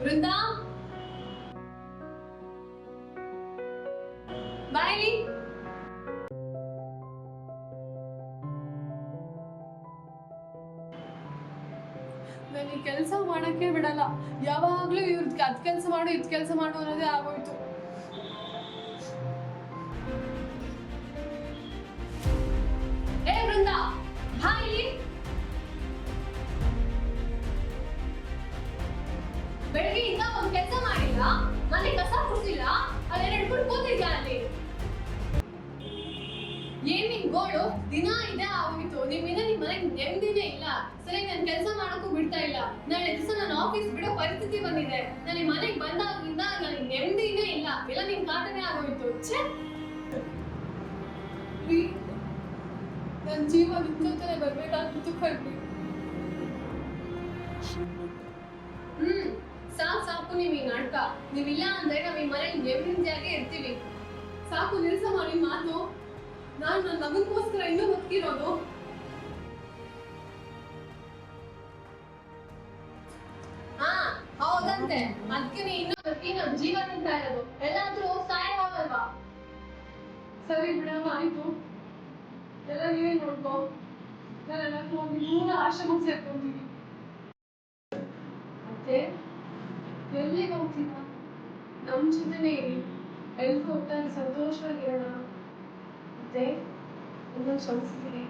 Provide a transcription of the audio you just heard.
ವೃಂದಾ ಬಾಯಿ ನನಗೆ ಕೆಲಸ ಮಾಡಕ್ಕೆ ಬಿಡಲ್ಲ. ಯಾವಾಗ್ಲೂ ಇವ್ರದ್ದು ಅದ್ ಕೆಲಸ ಮಾಡು ಇದ್ ಕೆಲಸ ಮಾಡು ಅನ್ನೋದೇ ಆಗೋಯ್ತು. ಏ ವೃಂದಾ ಬಾಯಿ, ಬೆಳಗ್ಗೆಯಿಂದ ಒಂದ್ ಕೆಲಸ ಮಾಡಿಲ್ಲ, ಮನೆ ಕಸ ಗುಡಿಸಿಲ್ಲ, ಅಲ್ಲೆಲ್ಲ ಹಿಡ್ಕೊಂಡು ಕೂತಿದ್ಯಾ ಅಲ್ಲಿ? ಏನ್ ನಿನ್ ಗೋಳು? ದಿನ ಇದೇ ಆಗೋಯ್ತು. ನಿಮ್ಮಿಂದ ನಿಮ್ ಮನೆಗೆ ನೆಮ್ಮದಿನೇ ಇಲ್ಲ. ಸರಿ ನನ್ ಕೆಲಸ ಮಾಡಕ್ಕೂ ಬಿಡ್ತಾ ಇಲ್ಲ. ನಾಳೆ ದಿವಸ ನಾನು ಆಫೀಸ್ ಬಿಡೋ ಪರಿಸ್ಥಿತಿ ಬಂದಿದೆ. ನಾನು ಈ ಮನೆಗೆ ಬಂದಾಗಿಂದ ನನಗೆ ನೆಮ್ಮದಿನೇ ಇಲ್ಲ. ಎಲ್ಲ ನಿಮ್ ಕಾಟನೇ ಆಗೋಯ್ತು. ಛೇ, ನನ್ ಜೀವ ನಿಮ್ ಜೊತೆನೆ ಬರ್ಬೇಕಾಗ್ತಿತ್ತು ಕಣ್ರಿ. ಸಾಕು ನೀವ್ ಈ ನಾಟಕ. ನೀವಿಲ್ಲ ಅಂದ್ರೆ ನಾವ್ ಈ ಮನೆಗೆ ನೆಮ್ಮದಿಯಾಗಿ ಇರ್ತೀವಿ. ಸಾಕು, ನಿಲ್ಸಮ್ಮ ನಿಮ್ ಮಾತು. ನಾನು ನನ್ನ ಮಗನಿಗೋಸ್ಕರ ಇನ್ನೂ ಬದುಕಿರೋದು. ಹಾ ಹೌದಂತೆ, ಅದಕ್ಕೆ ನೀ ಇನ್ನೂ ಬದುಕಿ ನಮ್ ಜೀವ ತಿಂತಾ ಇರೋದು. ಎಲ್ಲಾದ್ರೂ ಸಾಯವಾಗಲ್ವಾ? ಸರಿ ಬಿಡಮ್ಮ, ಆಯ್ತು. ಎಲ್ಲ ನೀವೇ ನೋಡ್ಕೋ. ನಾನೆಲ್ಲ ಹೋಗಿ ಮೂಲ ಆಶ್ರಮಕ್ಕೆ ಸೇರ್ಕೊಂತೀನಿ. ಮತ್ತೆ ಎಲ್ಲಿಗೆ ಹೋಗ್ತೀರಾ? ನಮ್ ಜೊತೆನೇ ಇರಿ. ಎಲ್ಗೂ ಒಟ್ಟಾಗಿ ಸಂತೋಷವಾಗಿರೋಣ. ಮತ್ತೆ ಇನ್ನೊಂದು ಕ್ಷಮಿಸ್ತೀನಿ.